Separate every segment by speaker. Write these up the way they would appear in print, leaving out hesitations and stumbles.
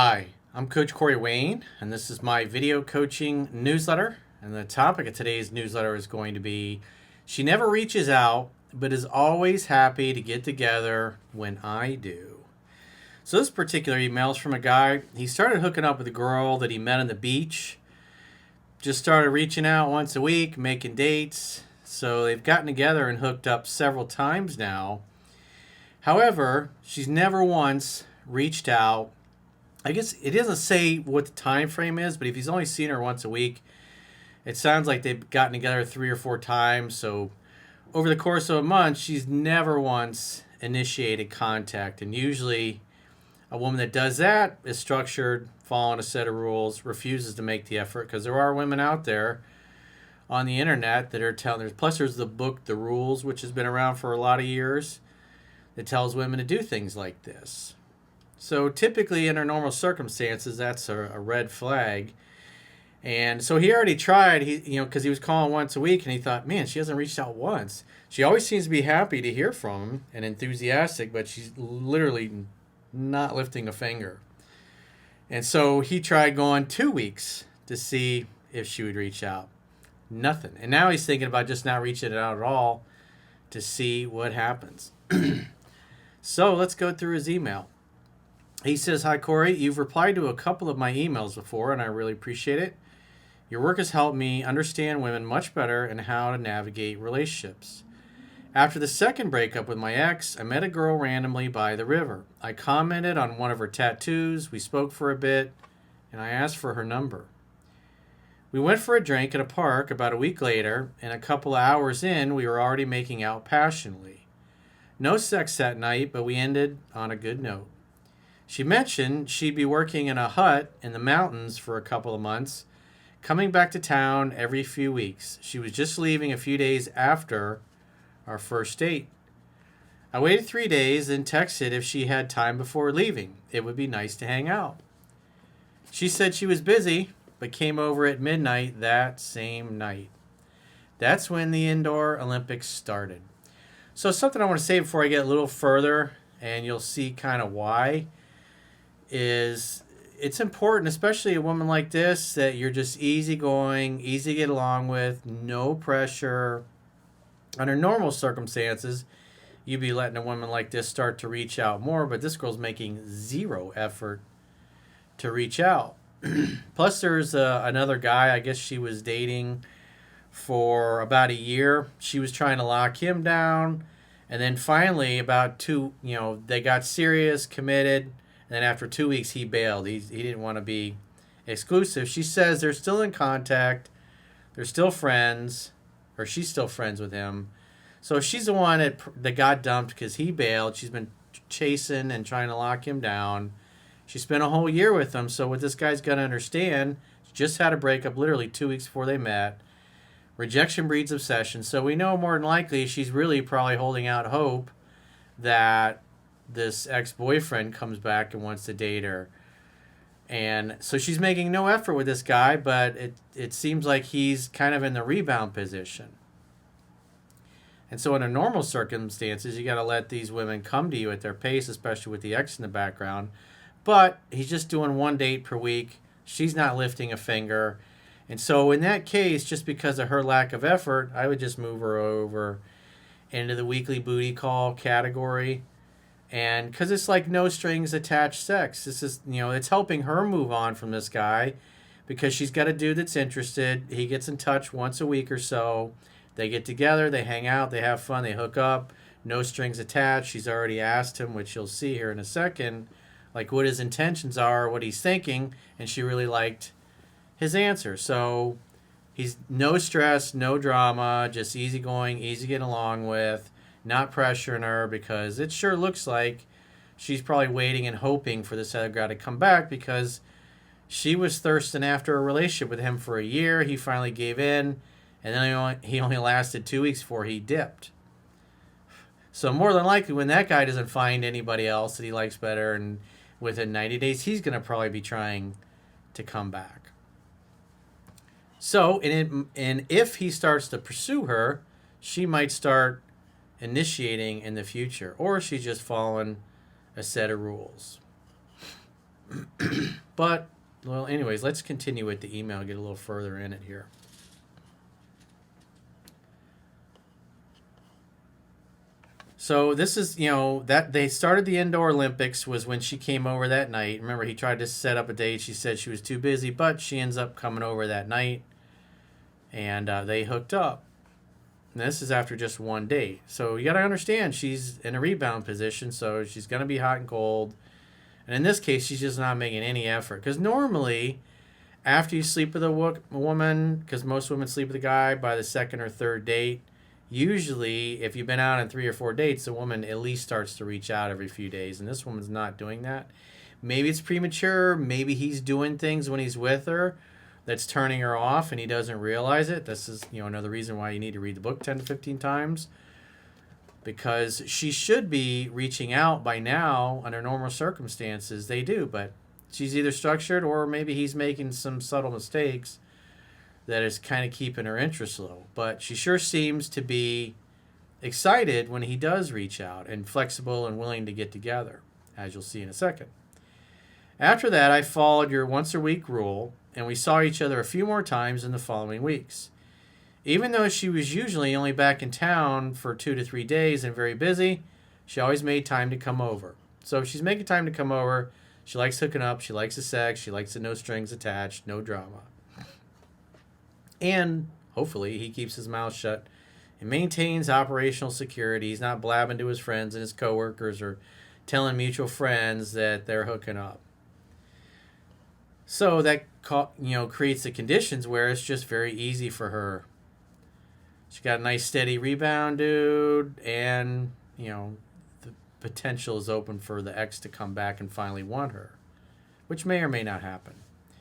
Speaker 1: Hi, I'm Coach Corey Wayne, and this is my video coaching newsletter. And the topic of today's newsletter is going to be she never reaches out, but is always happy to get together when I do. So, this particular email is from a guy. He started hooking up with a girl that he met on the beach, just started reaching out once a week, making dates. So, they've gotten together and hooked up several times now. However, she's never once reached out. I guess it doesn't say what the time frame is, but if he's only seen her once a week, it sounds like they've gotten together 3 or 4 times. So over the course of a month, she's never once initiated contact. And usually a woman that does that is structured, following a set of rules, refuses to make the effort, because there are women out there on the internet that are telling. Plus there's the book, The Rules, which has been around for a lot of years, that tells women to do things like this. So typically, under normal circumstances, that's a red flag. And so he already tried, because he was calling once a week, and he thought, man, she hasn't reached out once. She always seems to be happy to hear from him and enthusiastic, but she's literally not lifting a finger. And so he tried going 2 weeks to see if she would reach out. Nothing. And now he's thinking about just not reaching out at all to see what happens. So let's go through his email. He says, "Hi, Corey. You've replied to a couple of my emails before, and I really appreciate it. Your work has helped me understand women much better and how to navigate relationships. After the second breakup with my ex, I met a girl randomly by the river. I commented on one of her tattoos. We spoke for a bit, and I asked for her number. We went for a drink at a park about a week later, and a couple of hours in, we were already making out passionately. No sex that night, but we ended on a good note. She mentioned she'd be working in a hut in the mountains for a couple of months, coming back to town every few weeks. She was just leaving a few days after our first date. I waited 3 days and texted if she had time before leaving. It would be nice to hang out. She said she was busy, but came over at midnight that same night. That's when the indoor Olympics started." So something I want to say before I get a little further, and you'll see kind of why, is it's important, especially a woman like this, that you're just easygoing, easy to get along with, no pressure. Under normal circumstances, you'd be letting a woman like this start to reach out more, but this girl's making zero effort to reach out. Plus, there's another guy, I guess she was dating for about a year. She was trying to lock him down, and then finally, they got serious, committed. And then after 2 weeks, he bailed. He didn't want to be exclusive. She says they're still in contact. They're still friends. Or she's still friends with him. So she's the one that got dumped because he bailed. She's been chasing and trying to lock him down. She spent a whole year with him. So what this guy's got to understand, she just had a breakup literally 2 weeks before they met. Rejection breeds obsession. So we know more than likely she's really probably holding out hope that this ex-boyfriend comes back and wants to date her. And so she's making no effort with this guy, but it seems like he's kind of in the rebound position. And so under normal circumstances, you got to let these women come to you at their pace, especially with the ex in the background. But he's just doing 1 date per week. She's not lifting a finger. And so in that case, just because of her lack of effort, I would just move her over into the weekly booty call category. And because it's like no strings attached sex. This is, it's helping her move on from this guy because she's got a dude that's interested. He gets in touch once a week or so. They get together, they hang out, they have fun, they hook up. No strings attached. She's already asked him, which you'll see here in a second, like what his intentions are, what he's thinking, and she really liked his answer. So he's no stress, no drama, just easygoing, easy to get along with. Not pressuring her, because it sure looks like she's probably waiting and hoping for this other guy to come back, because she was thirsting after a relationship with him for a year. He finally gave in, and then he only lasted 2 weeks before he dipped. So more than likely, when that guy doesn't find anybody else that he likes better, and within 90 days, he's going to probably be trying to come back. So, and if he starts to pursue her, she might start initiating in the future, or she's just following a set of rules. But, well, anyways, let's continue with the email, get a little further in it here. So this is, that they started the indoor Olympics was when she came over that night. Remember, he tried to set up a date. She said she was too busy, but she ends up coming over that night, and they hooked up. And this is after just one date. So you got to understand, she's in a rebound position, so she's going to be hot and cold. And in this case, she's just not making any effort. Because normally, after you sleep with a woman, because most women sleep with a guy by the second or third date, usually, if you've been out on 3 or 4 dates, the woman at least starts to reach out every few days. And this woman's not doing that. Maybe it's premature. Maybe he's doing things when he's with her that's turning her off and he doesn't realize it. This is, another reason why you need to read the book 10 to 15 times. Because she should be reaching out by now under normal circumstances. They do, but she's either structured or maybe he's making some subtle mistakes that is kind of keeping her interest low. But she sure seems to be excited when he does reach out and flexible and willing to get together, as you'll see in a second. After that, I followed your once-a-week rule, and we saw each other a few more times in the following weeks. Even though she was usually only back in town for 2 to 3 days and very busy, she always made time to come over. So if she's making time to come over, she likes hooking up, she likes the sex, she likes the no strings attached, no drama. And hopefully he keeps his mouth shut and maintains operational security. He's not blabbing to his friends and his coworkers or telling mutual friends that they're hooking up. So that creates the conditions where it's just very easy for her. She got a nice steady rebound, dude, and the potential is open for the ex to come back and finally want her, which may or may not happen.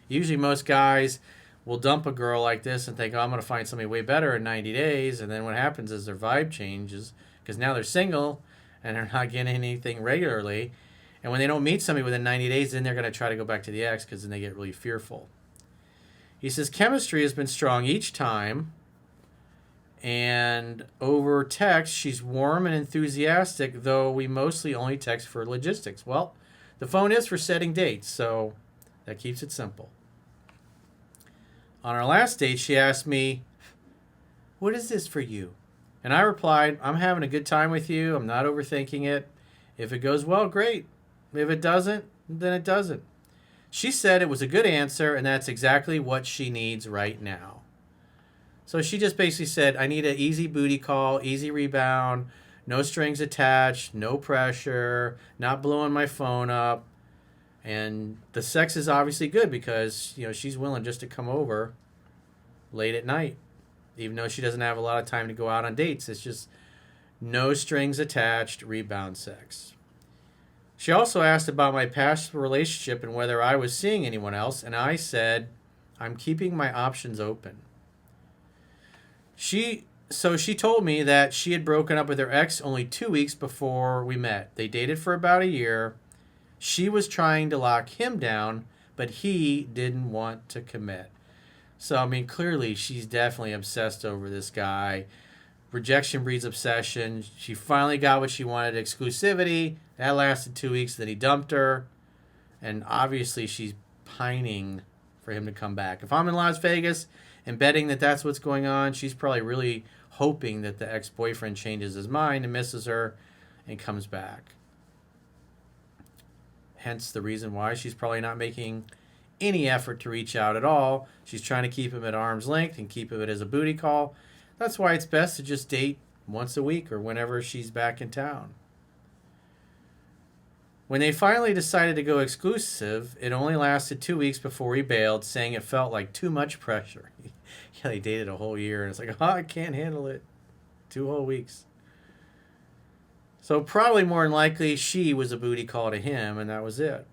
Speaker 1: Usually most guys will dump a girl like this and think, I'm going to find somebody way better in 90 days. And then what happens is their vibe changes because now they're single and they're not getting anything regularly. And when they don't meet somebody within 90 days, then they're going to try to go back to the ex because then they get really fearful. He says, chemistry has been strong each time. And over text, she's warm and enthusiastic, though we mostly only text for logistics. Well, the phone is for setting dates, so that keeps it simple. On our last date, she asked me, what is this for you? And I replied, I'm having a good time with you. I'm not overthinking it. If it goes well, great. If it doesn't, then it doesn't. She said it was a good answer, and that's exactly what she needs right now. So she just basically said, I need an easy booty call, easy rebound, no strings attached, no pressure, not blowing my phone up. And the sex is obviously good because, she's willing just to come over late at night, even though she doesn't have a lot of time to go out on dates. It's just no strings attached, rebound sex. She also asked about my past relationship and whether I was seeing anyone else, and I said, I'm keeping my options open. She told me that she had broken up with her ex only 2 weeks before we met. They dated for about a year. She was trying to lock him down, but he didn't want to commit. So, clearly she's definitely obsessed over this guy. Rejection breeds obsession. She finally got what she wanted, exclusivity. That lasted 2 weeks, then he dumped her. And obviously she's pining for him to come back. If I'm in Las Vegas and betting that that's what's going on, she's probably really hoping that the ex-boyfriend changes his mind and misses her and comes back. Hence the reason why she's probably not making any effort to reach out at all. She's trying to keep him at arm's length and keep it as a booty call. That's why it's best to just date once a week or whenever she's back in town. When they finally decided to go exclusive, it only lasted 2 weeks before he bailed, saying it felt like too much pressure. They dated a whole year, and it's like, I can't handle it. 2 whole weeks. So probably more than likely, she was a booty call to him, and that was it.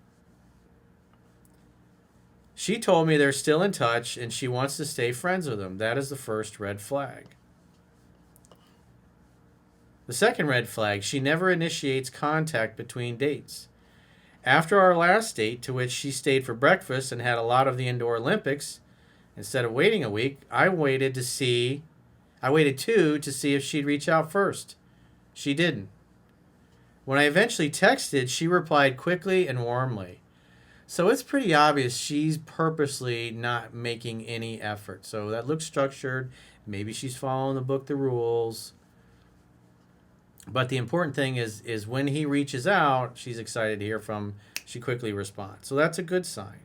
Speaker 1: She told me they're still in touch, and she wants to stay friends with him. That is the first red flag. The second red flag, she never initiates contact between dates. After our last date, to which she stayed for breakfast and had a lot of the indoor Olympics, instead of waiting a week, I waited two to see if she'd reach out first. She didn't. When I eventually texted, she replied quickly and warmly. So it's pretty obvious she's purposely not making any effort. So that looks structured. Maybe she's following the rules. But the important thing is when he reaches out, she's excited to hear from him. She quickly responds. So that's a good sign.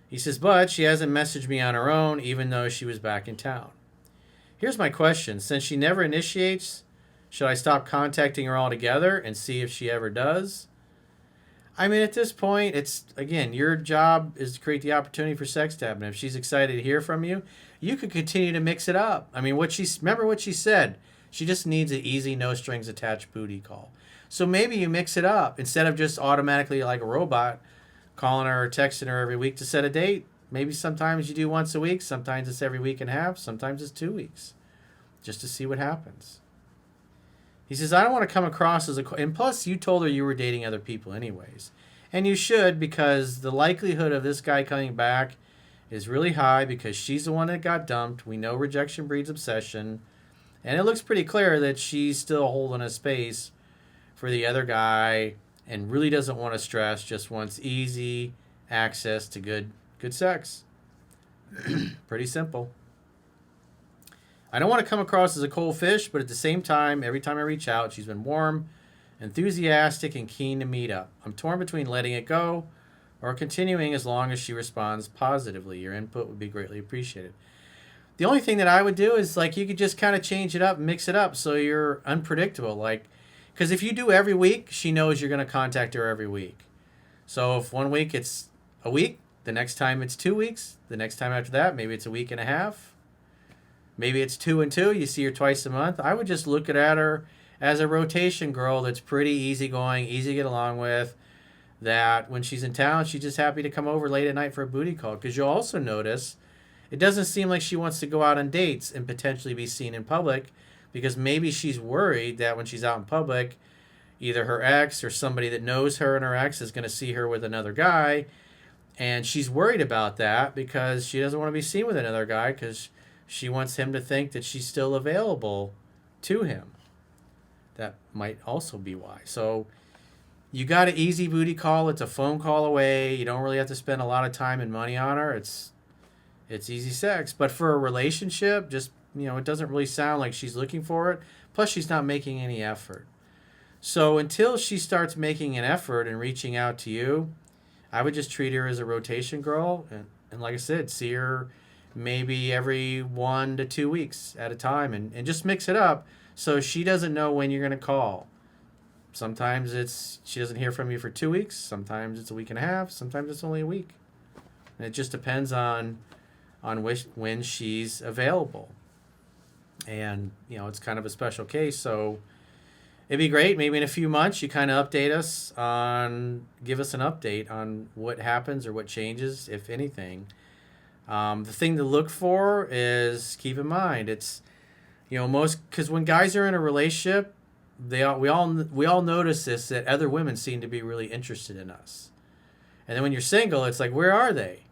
Speaker 1: He says, but she hasn't messaged me on her own, even though she was back in town. Here's my question. Since she never initiates, should I stop contacting her altogether and see if she ever does? I mean, at this point, it's, again, your job is to create the opportunity for sex to happen. If she's excited to hear from you, you could continue to mix it up. I mean, remember what she said. She just needs an easy, no strings attached booty call. So maybe you mix it up. Instead of just automatically like a robot calling her or texting her every week to set a date. Maybe sometimes you do once a week. Sometimes it's every week and a half. Sometimes it's 2 weeks. Just to see what happens. He says, I don't want to come across as a... And plus, you told her you were dating other people anyways. And you should, because the likelihood of this guy coming back is really high because she's the one that got dumped. We know rejection breeds obsession. And it looks pretty clear that she's still holding a space for the other guy and really doesn't want to stress, just wants easy access to good sex. Pretty simple. I don't want to come across as a cold fish, but at the same time, every time I reach out, she's been warm, enthusiastic, and keen to meet up. I'm torn between letting it go or continuing as long as she responds positively. Your input would be greatly appreciated. The only thing that I would do is, like, you could just kind of change it up, mix it up so you're unpredictable. Like, because if you do every week, she knows you're going to contact her every week. So if 1 week it's a week, the next time it's 2 weeks, the next time after that, maybe it's a week and a half. Maybe it's 2 and 2. You see her twice a month. I would just look at her as a rotation girl that's pretty easygoing, easy to get along with, that when she's in town, she's just happy to come over late at night for a booty call. Because you'll also notice it doesn't seem like she wants to go out on dates and potentially be seen in public, because maybe she's worried that when she's out in public, either her ex or somebody that knows her and her ex is going to see her with another guy. And she's worried about that because she doesn't want to be seen with another guy because she wants him to think that she's still available to him. That might also be why. So you got an easy booty call. It's a phone call away. You don't really have to spend a lot of time and money on her. It's easy sex. But for a relationship, just, it doesn't really sound like she's looking for it. Plus, she's not making any effort. So until she starts making an effort and reaching out to you, I would just treat her as a rotation girl. And like I said, see her maybe every 1 to 2 weeks at a time and just mix it up so she doesn't know when you're going to call. Sometimes she doesn't hear from you for 2 weeks. Sometimes it's a week and a half. Sometimes it's only a week. And it just depends on when she's available. And, it's kind of a special case. So it'd be great. Maybe in a few months you kind of give us an update on what happens or what changes, if anything. The thing to look for is, keep in mind, it's, because when guys are in a relationship, we all notice this, that other women seem to be really interested in us. And then when you're single, it's like, where are they?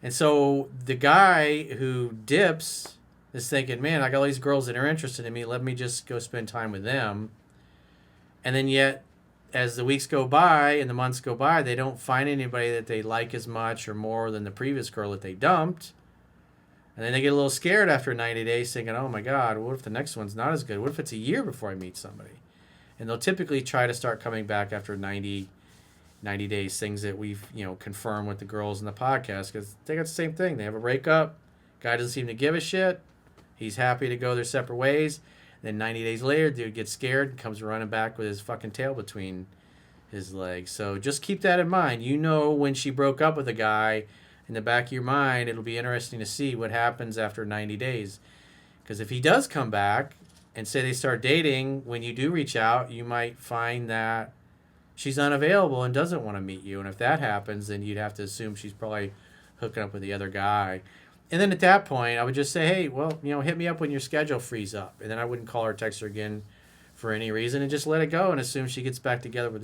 Speaker 1: And so the guy who dips is thinking, man, I got all these girls that are interested in me. Let me just go spend time with them. And then yet, as the weeks go by and the months go by, they don't find anybody that they like as much or more than the previous girl that they dumped. And then they get a little scared after 90 days thinking, oh my God, what if the next one's not as good? What if it's a year before I meet somebody? And they'll typically try to start coming back after 90 days, things that we've, confirmed with the girls in the podcast, because they got the same thing. They have a breakup. Guy doesn't seem to give a shit. He's happy to go their separate ways. Then 90 days later, dude gets scared and comes running back with his fucking tail between his legs. So just keep that in mind. When she broke up with a guy, in the back of your mind, it'll be interesting to see what happens after 90 days. Because if he does come back and say they start dating, when you do reach out, you might find that she's unavailable and doesn't want to meet you. And if that happens, then you'd have to assume she's probably hooking up with the other guy. And then at that point, I would just say, hey, well, hit me up when your schedule frees up. And then I wouldn't call her or text her again for any reason and just let it go and assume she gets back together with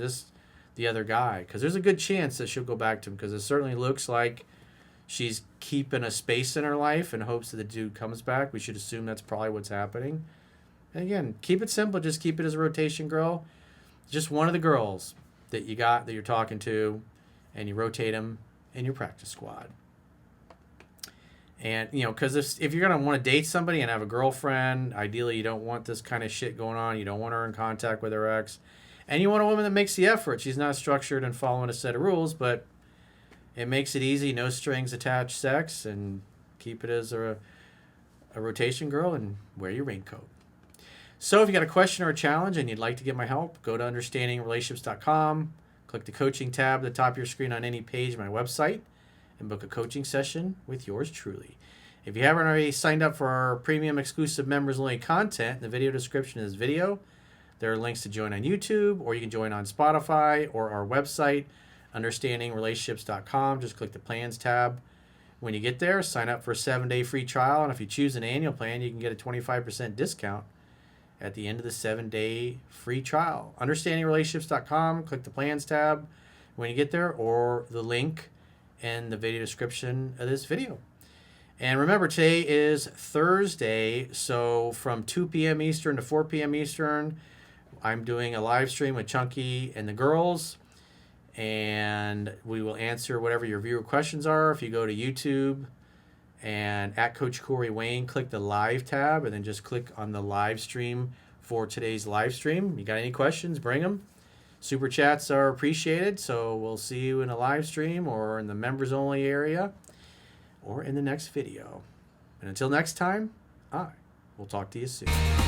Speaker 1: the other guy. Because there's a good chance that she'll go back to him, because it certainly looks like she's keeping a space in her life in hopes that the dude comes back. We should assume that's probably what's happening. And again, keep it simple. Just keep it as a rotation girl. Just one of the girls that you're talking to. and you rotate them in your practice squad. And, you know, because if you're going to want to date somebody and have a girlfriend, ideally you don't want this kind of shit going on. You don't want her in contact with her ex. And you want a woman that makes the effort. She's not structured and following a set of rules, but it makes it easy, no strings attached sex, and keep it as a rotation girl and wear your raincoat. So if you got a question or a challenge and you'd like to get my help, go to understandingrelationships.com, click the coaching tab at the top of your screen on any page of my website, and book a coaching session with yours truly. If you haven't already signed up for our premium exclusive members only content, the video description is video. There are links to join on YouTube, or you can join on Spotify or our website, understandingrelationships.com. Just click the plans tab. When you get there, sign up for a 7-day free trial, and if you choose an annual plan, you can get a 25% discount at the end of the 7-day free trial. Understandingrelationships.com, click the plans tab when you get there, or the link in the video description of this video. And remember, today is Thursday, so from 2 p.m. Eastern to 4 p.m. Eastern, I'm doing a live stream with Chunky and the girls, and we will answer whatever your viewer questions are. If you go to YouTube and at Coach Corey Wayne, click the live tab, and then just click on the live stream for today's live stream. You got any questions, bring them. Super chats are appreciated, so we'll see you in a live stream or in the members only area or in the next video. And until next time, I will talk to you soon.